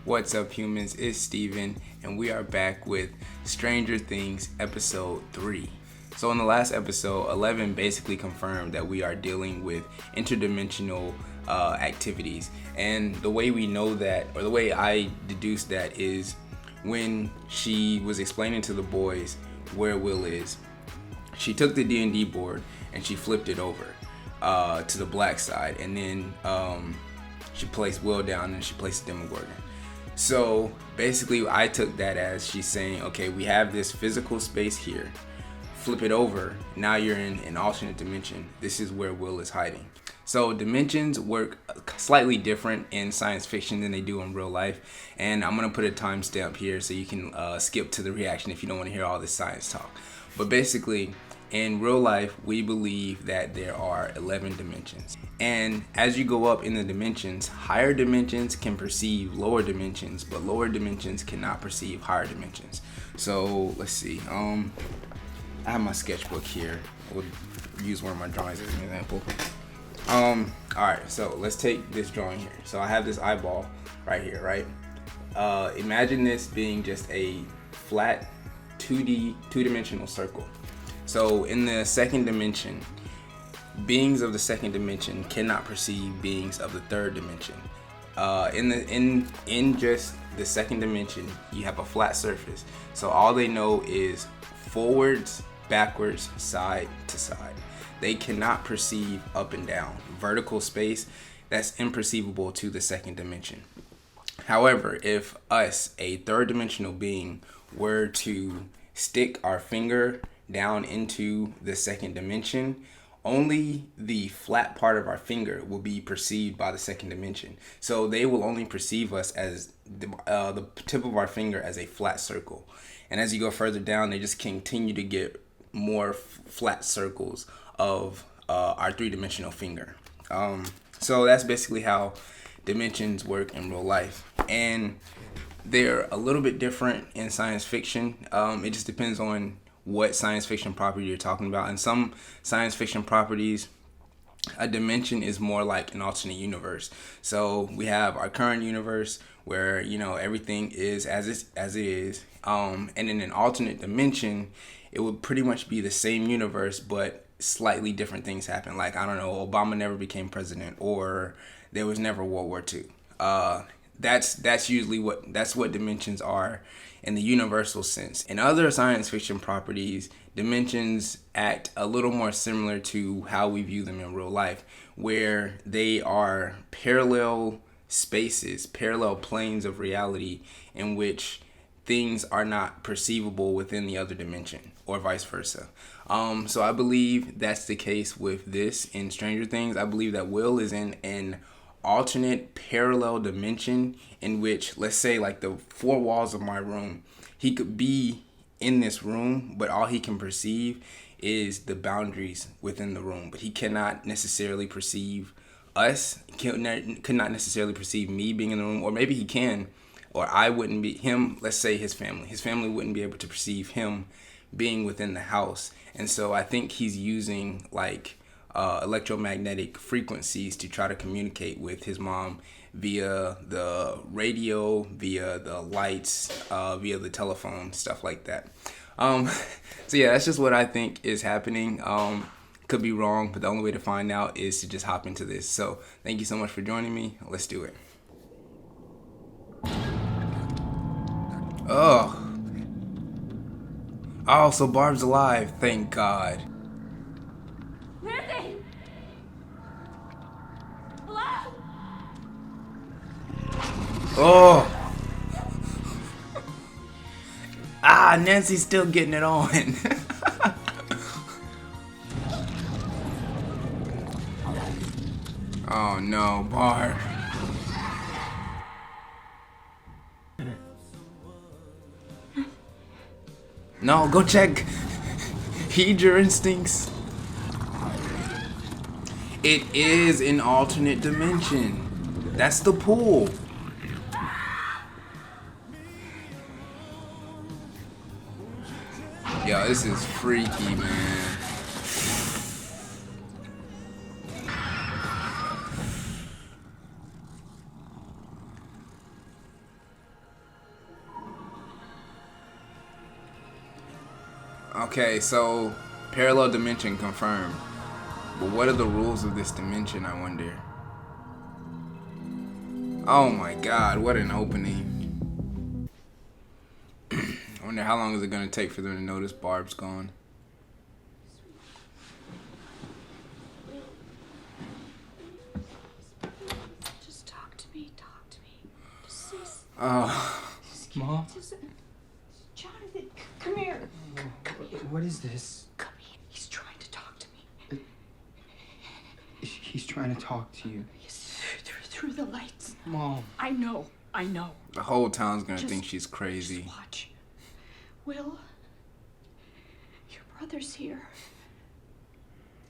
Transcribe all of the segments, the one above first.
What's up, humans? It's Steven, and we are back with Stranger Things episode 3. So, in the last episode, 11 basically confirmed that we are dealing with interdimensional activities. And the way we know that, or the way I deduced that, is when she was explaining to the boys where Will is. She took the D&D board and she flipped it over to the black side, and then she placed Will down and she placed Demogorgon. So basically I took that as she's saying, okay, we have this physical space here, flip it over, now you're in an alternate dimension. This is where Will is hiding. So dimensions work slightly different in science fiction than they do in real life, and I'm gonna put a timestamp here so you can skip to the reaction if you don't want to hear all this science talk. But basically, in real life, we believe that there are 11 dimensions. And as you go up in the dimensions, higher dimensions can perceive lower dimensions, but lower dimensions cannot perceive higher dimensions. So let's see. I have my sketchbook here. We'll use one of my drawings as an example. Alright, so let's take this drawing here. So I have this eyeball right here, right? Imagine this being just a flat 2D, two-dimensional circle. So in the second dimension, beings of the second dimension cannot perceive beings of the third dimension. In just the second dimension, you have a flat surface. So all they know is forwards, backwards, side to side. They cannot perceive up and down. Vertical space, that's imperceivable to the second dimension. However, if us, a third dimensional being, were to stick our finger down into the second dimension, only the flat part of our finger will be perceived by the second dimension. So they will only perceive us as the tip of our finger as a flat circle. And as you go further down, they just continue to get more flat circles of our three-dimensional finger. So that's basically how dimensions work in real life. And they're a little bit different in science fiction. It just depends on what science fiction property you're talking about. In some science fiction properties, a dimension is more like an alternate universe. So we have our current universe where, you know, everything is as it is. And in an alternate dimension, it would pretty much be the same universe, but slightly different things happen. Like, I don't know, Obama never became president, or there was never World War II. That's usually what dimensions are in the universal sense. In other science fiction properties, dimensions act a little more similar to how we view them in real life, where they are parallel spaces, parallel planes of reality in which things are not perceivable within the other dimension, or vice versa. So I believe that's the case with this in Stranger Things. I believe that Will is in an alternate parallel dimension in which, let's say, like the four walls of my room, he could be in this room, but all he can perceive is the boundaries within the room. But he cannot necessarily perceive us, could not necessarily perceive me being in the room, or maybe he can, or I wouldn't be him. Let's say his family wouldn't be able to perceive him being within the house. And so I think he's using like electromagnetic frequencies to try to communicate with his mom via the radio, via the lights, via the telephone, stuff like that. So yeah, that's just what I think is happening. Could be wrong, but the only way to find out is to just hop into this. So thank you so much for joining me. Let's do it. Oh, so Barb's alive. Thank God. Where is he? Hello? Oh. Nancy's still getting it on. Oh no, Barb. No, go check. Heed your instincts. It is an alternate dimension. That's the pool. Yo, this is freaky, man. Okay, so parallel dimension confirmed. But what are the rules of this dimension, I wonder? Oh my god, what an opening. I wonder how long is it going to take for them to notice Barb's gone. Just talk to me. Just Oh. Mom? Jonathan, come here. Come here. What is this? Come here. He's trying to talk to me. He's trying to talk to you. He's through the lights. Mom. I know. The whole town's going to Just- think she's crazy. Just watch. Will, your brother's here.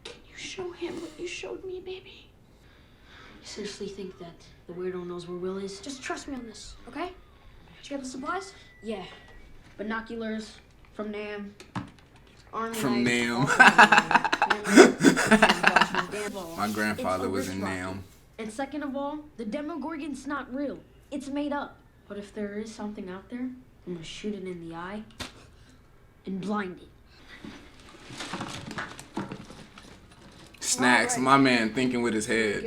Can you show him what you showed me, baby? You seriously think that the weirdo knows where Will is? Just trust me on this, okay? Did you get the supplies? Yeah. Binoculars from Nam. Army From knife, Nam. all from Nam. My grandfather It's a was in wrist Nam. rocket. And second of all, the Demogorgon's not real. It's made up. But if there is something out there, I'm gonna shoot it in the eye and blind it. Snacks, my man thinking with his head.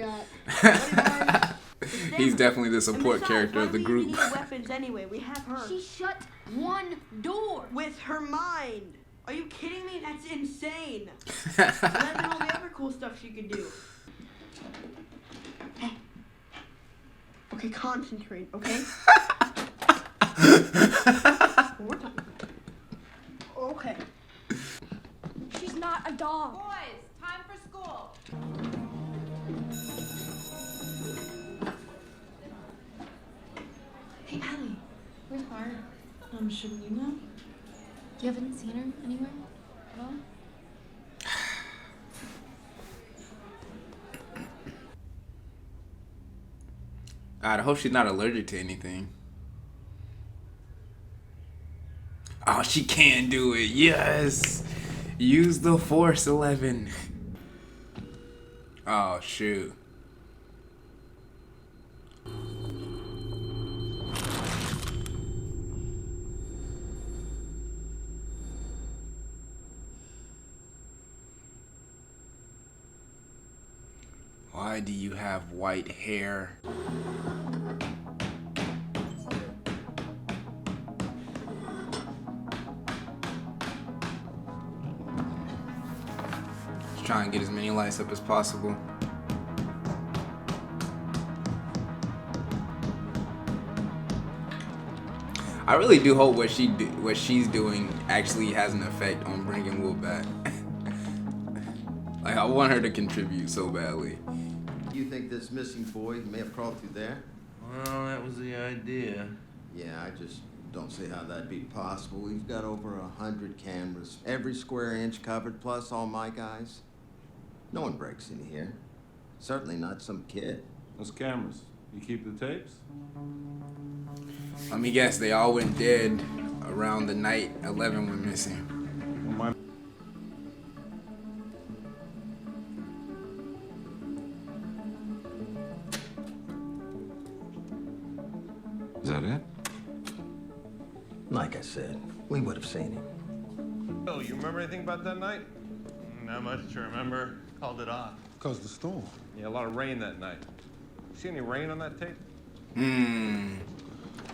He's definitely the support character of the group. We need weapons anyway. We have her. She shut one door. With her mind. Are you kidding me? That's insane. Imagine all the other cool stuff she could do. Hey. Okay, concentrate, okay? We're talking. Okay. She's not a dog. Boys, time for school. Hey, Allie, where's Barb? Shouldn't you know? You haven't seen her anywhere at all? God, I hope she's not allergic to anything. Oh, she can do it. Yes. Use the Force 11. Oh, shoot. Why do you have white hair? Just try and get as many lights up as possible. I really do hope what she's doing actually has an effect on bringing Will back. Like, I want her to contribute so badly. You think this missing boy may have crawled through there? Well, that was the idea. Yeah, I just don't see how that'd be possible. We've got over 100 cameras, every square inch covered, plus all my guys. No one breaks in here. Certainly not some kid. Those cameras. You keep the tapes? Let me guess, they all went dead around the night 11 went missing. Well, my Is that it? Like I said, we would have seen him. Oh, you remember anything about that night? Not much to remember. Called it off. Because the storm. Yeah, a lot of rain that night. See any rain on that tape?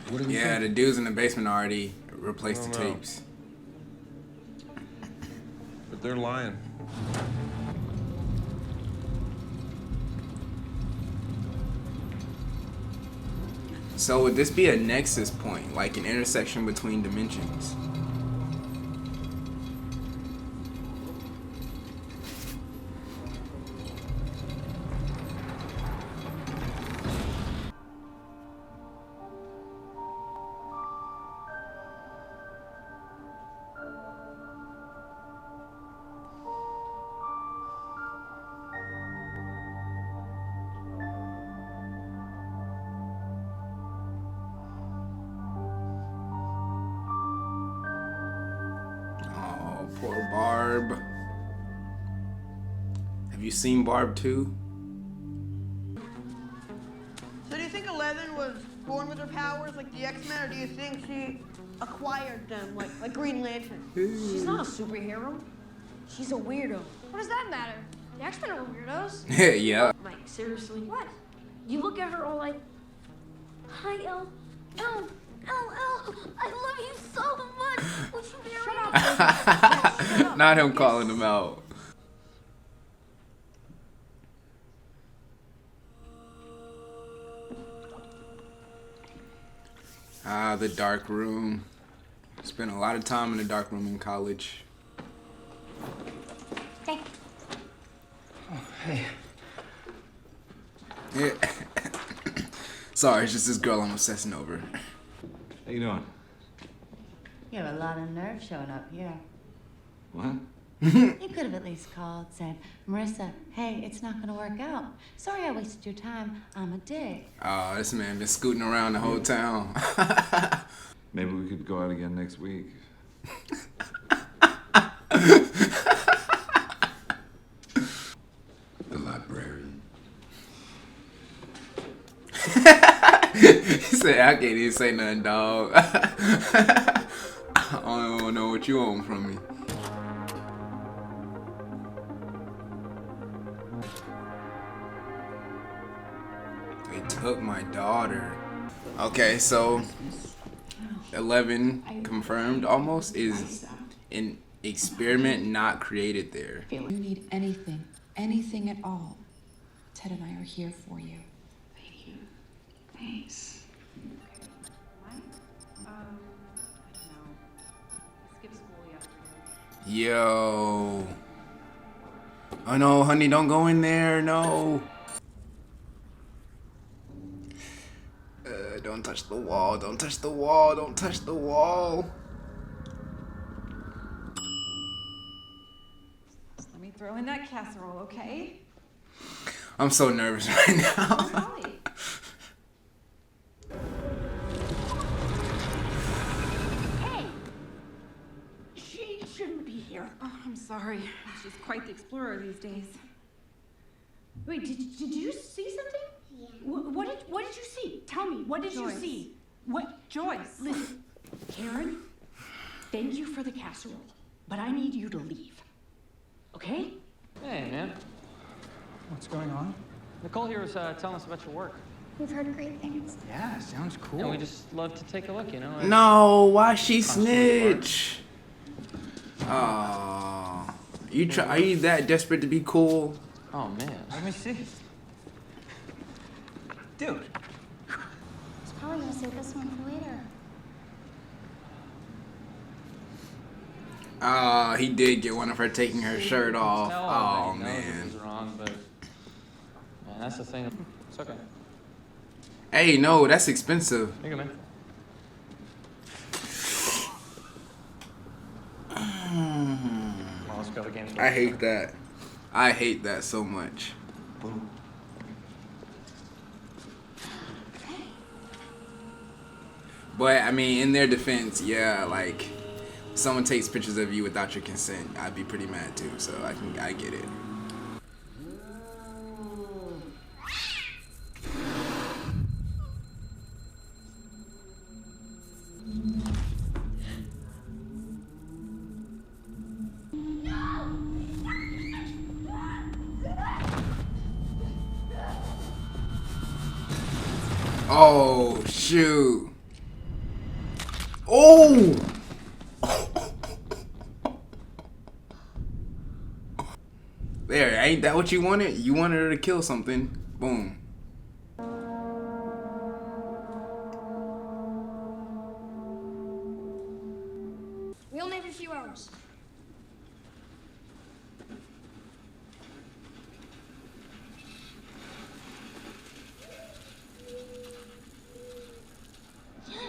What do we Yeah, the think? dudes in the basement already replaced the I don't know. tapes. But they're lying. So would this be a nexus point, like an intersection between dimensions? Oh, poor Barb. Have you seen Barb 2? So do you think 11 was born with her powers like the X-Men, or do you think she acquired them, like Green Lantern. She's not a superhero. She's a weirdo. What does that matter? The X-Men are weirdos. Yeah. Mike, seriously? What? You look at her all like, hi, El. El, I love you so much. Would you marry me? Not him calling him out. Ah, the dark room. Spent a lot of time in the dark room in college. Hey. Oh, hey. Yeah. Sorry, it's just this girl I'm obsessing over. How you doing? You have a lot of nerve showing up here. What? You could have at least called, said, Marissa, hey, it's not gonna work out. Sorry I wasted your time. I'm a dick. Oh, this man been scooting around the whole town. Maybe we could go out again next week. The librarian. He said, I can't even say nothing, dog. I don't even know what you want from me. They took my daughter. Okay, so 11 confirmed almost is an experiment not created there. If you need anything at all, Ted and I are here for you. Thank you. Thanks. Yo. Oh no, honey, don't go in there. No. Don't touch the wall. Don't touch the wall. Don't touch the wall. Let me throw in that casserole, okay? I'm so nervous right now. Golly. Hey! She shouldn't be here. Oh, I'm sorry. She's quite the explorer these days. Wait, did you see something? Yeah. What did you see? Tell me, what did you Joyce. see? What? Joyce. Listen, Karen, thank you for the casserole, but I need you to leave. Okay? Hey, man. What's going on? Nicole here was telling us about your work. We've heard great things. Yeah, sounds cool. And we just love to take a look, you know? No, why she snitch? Oh, are you that desperate to be cool? Oh, man. Let me see. Dude. He's probably gonna save this one for later. He did get one of her taking her shirt off. No, Oh, I know man. this is wrong, but man, that's the thing. It's okay. Hey, no, that's expensive. Here you go, man. Well, let's go to the games. I hate that. I hate that so much. Boom. But I mean, in their defense, yeah, like if someone takes pictures of you without your consent, I'd be pretty mad too. So I get it. Oh shoot. Oh! There, ain't that what you wanted? You wanted her to kill something. Boom. We only have a few hours.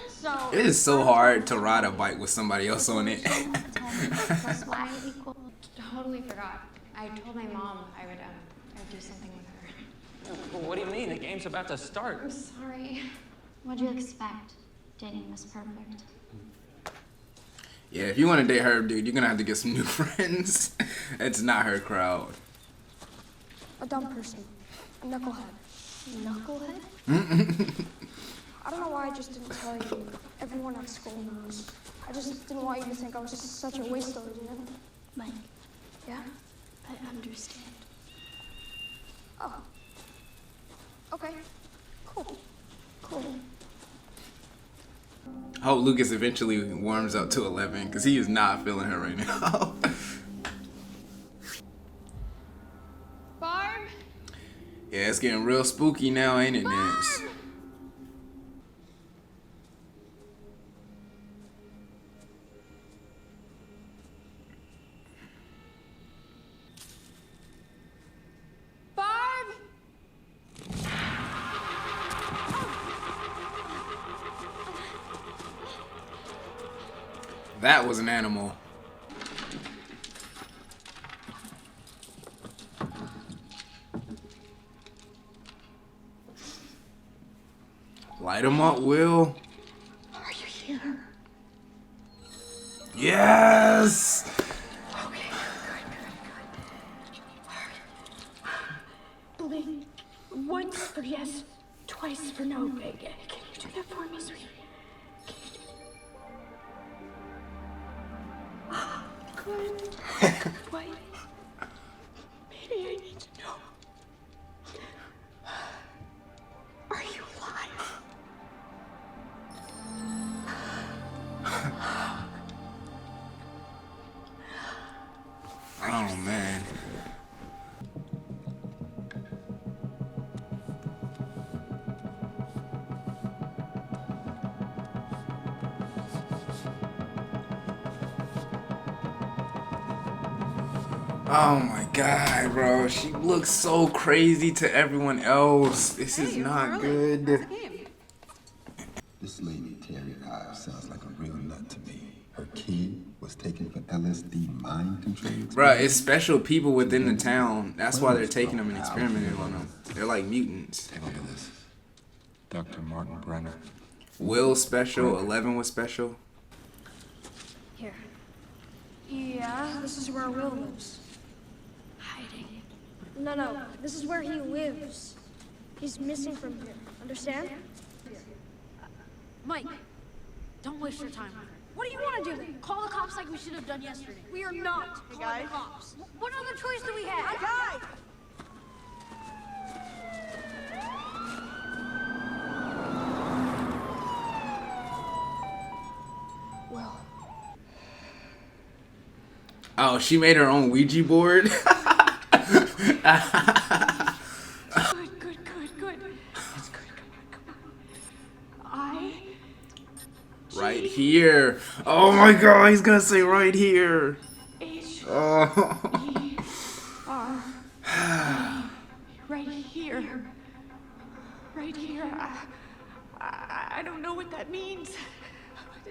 So It is so hard to ride a bike with somebody else on it. Plus y equal. Totally forgot. I told my mom I would do something with her. Well, what do you mean? The game's about to start. I'm sorry. What'd you expect? Dating was perfect. Yeah, if you want to date her, dude, you're gonna have to get some new friends. It's not her crowd. A dumb person. A knucklehead. Knucklehead? I don't know why I just didn't tell you. Everyone at school knows. I just didn't want you to think I was just such a waste of it, you know? Mike, Yeah? I understand. Oh. Okay. Cool. Cool. I hope Lucas eventually warms up to 11 because he is not feeling her right now. Barb? Yeah, it's getting real spooky now, ain't it, Nance? Barb? That was an animal. Light him up, Will. Are you here? Yes! Okay, good. Blink once for yes, twice for no. Can you do that for me, sweetie? Good. Wait. Maybe I need to know. Are you alive? Oh, man. Oh my god, bro. She looks so crazy to everyone else. This is not good. This lady, Terry Ives, sounds like a real nut to me. Her kid was taken for LSD mind control. Bruh, it's special people within the town. That's why they're taking them and experimenting on them. They're like mutants. Take a look at this. Dr. Martin Brenner. Will's special. 11 was special. Here. Yeah, this is where Will lives. Hiding. No. This is where he lives. He's missing from here. Understand? Mike, don't waste your time. What do you want to do then? Call the cops like we should have done yesterday. We are not calling the cops. What other choice do we have? Guys! Will. Oh, she made her own Ouija board? Good. It's good. Come on. Right here. Oh my god, he's gonna say right here. Oh. Right here. Right here. I don't know what that means.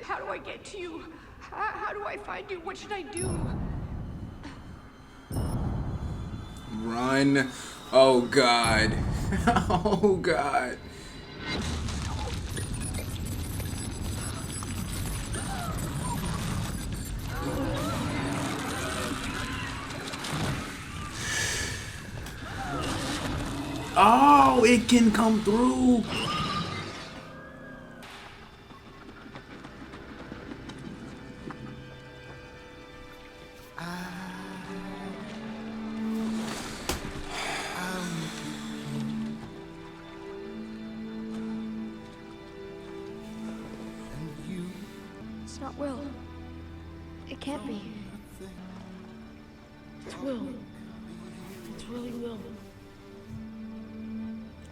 How do I get to you? How do I find you? What should I do? Run. Oh god. Oh god. Oh, it can come through. It's not Will. It can't be. It's Will. It's really Will.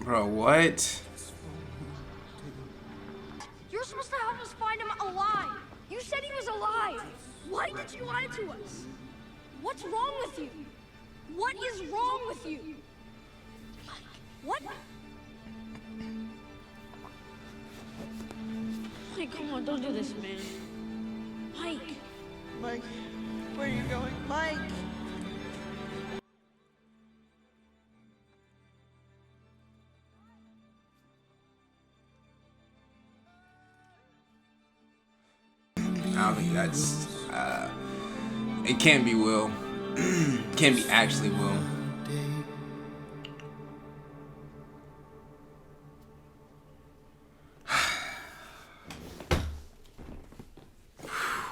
Bro, what? You're supposed to help us find him alive. You said he was alive. Why did you lie to us? What's wrong with you? What is wrong with you? What? Mike, come on, don't do this, man. Mike. Mike, where are you going? Mike! I don't think that's, it can't be Will. Can't be actually Will.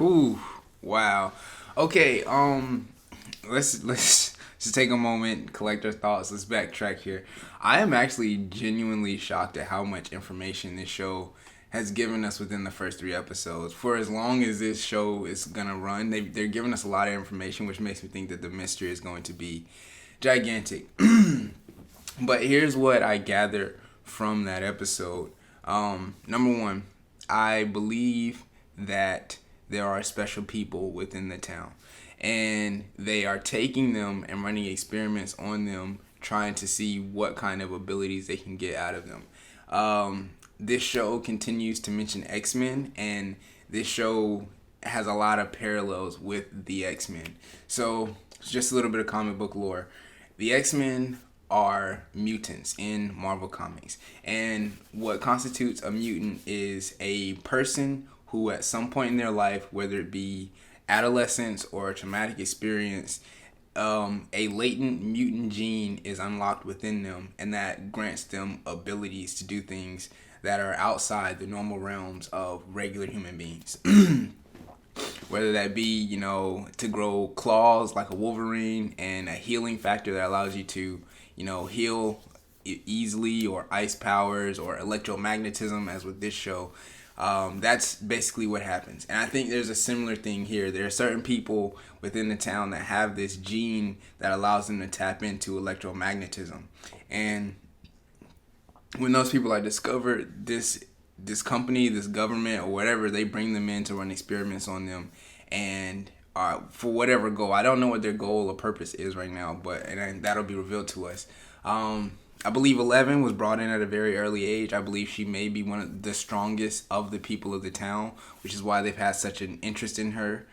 Whew. Wow. Okay. Let's just take a moment, collect our thoughts. Let's backtrack here. I am actually genuinely shocked at how much information this show has given us within the first 3 episodes. For as long as this show is gonna run, they're giving us a lot of information, which makes me think that the mystery is going to be gigantic. But here's what I gather from that episode. Number one, I believe that there are special people within the town, and they are taking them and running experiments on them, trying to see what kind of abilities they can get out of them. This show continues to mention X-Men, and this show has a lot of parallels with the X-Men. So, just a little bit of comic book lore. The X-Men are mutants in Marvel Comics, and what constitutes a mutant is a person who at some point in their life, whether it be adolescence or a traumatic experience, a latent mutant gene is unlocked within them, and that grants them abilities to do things that are outside the normal realms of regular human beings. Whether that be, to grow claws like a Wolverine, and a healing factor that allows you to, heal easily, or ice powers, or electromagnetism, as with this show. That's basically what happens. And I think there's a similar thing here. There are certain people within the town that have this gene that allows them to tap into electromagnetism. And when those people are discovered, this company, this government, or whatever, they bring them in to run experiments on them, and for whatever goal. I don't know what their goal or purpose is right now, and that'll be revealed to us. I believe 11 was brought in at a very early age. I believe she may be one of the strongest of the people of the town, which is why they've had such an interest in her,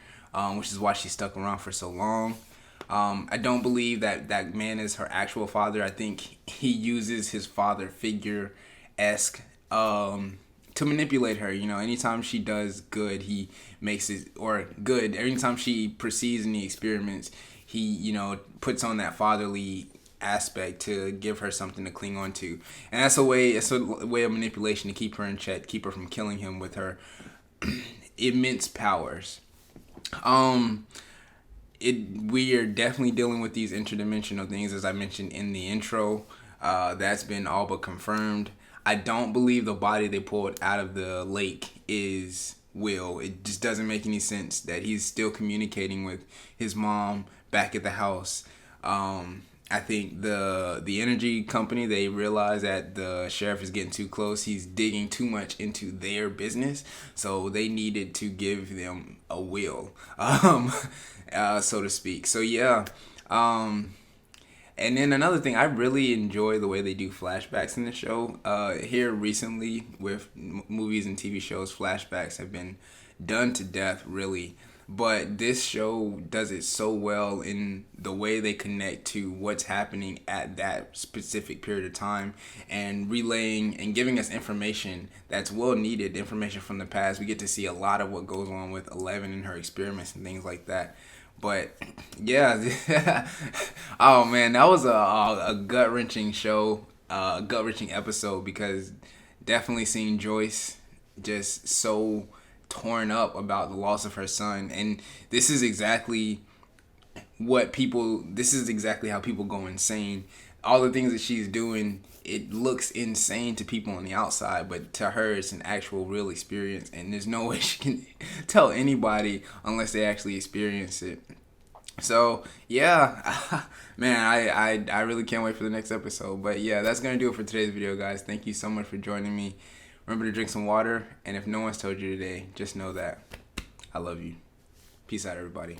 which is why she stuck around for so long. I don't believe that man is her actual father. I think he uses his father figure-esque to manipulate her. Anytime she does good, he makes it, or good, anytime she proceeds in the experiments, he, puts on that fatherly aspect to give her something to cling on to. And it's a way of manipulation to keep her in check, keep her from killing him with her immense powers. We are definitely dealing with these interdimensional things, as I mentioned in the intro. That's been all but confirmed. I don't believe the body they pulled out of the lake is Will. It just doesn't make any sense that he's still communicating with his mom back at the house. I think the energy company, they realize that the sheriff is getting too close. He's digging too much into their business, so they needed to give them a will, so to speak. So yeah. And then another thing, I really enjoy the way they do flashbacks in the show. Here recently with movies and TV shows, flashbacks have been done to death, really. But this show does it so well in the way they connect to what's happening at that specific period of time, and relaying and giving us information that's well needed, information from the past. We get to see a lot of what goes on with 11 and her experiments and things like that. But yeah, oh man, that was a gut-wrenching show, a gut-wrenching episode, because definitely seeing Joyce just so torn up about the loss of her son. And this is exactly how people go insane. All the things that she's doing, it looks insane to people on the outside, but to her it's an actual real experience, and there's no way she can tell anybody unless they actually experience it. So yeah, man, I really can't wait for the next episode. But yeah, that's gonna do it for today's video, guys. Thank you so much for joining me. Remember to drink some water, and if no one's told you today, just know that I love you. Peace out, everybody.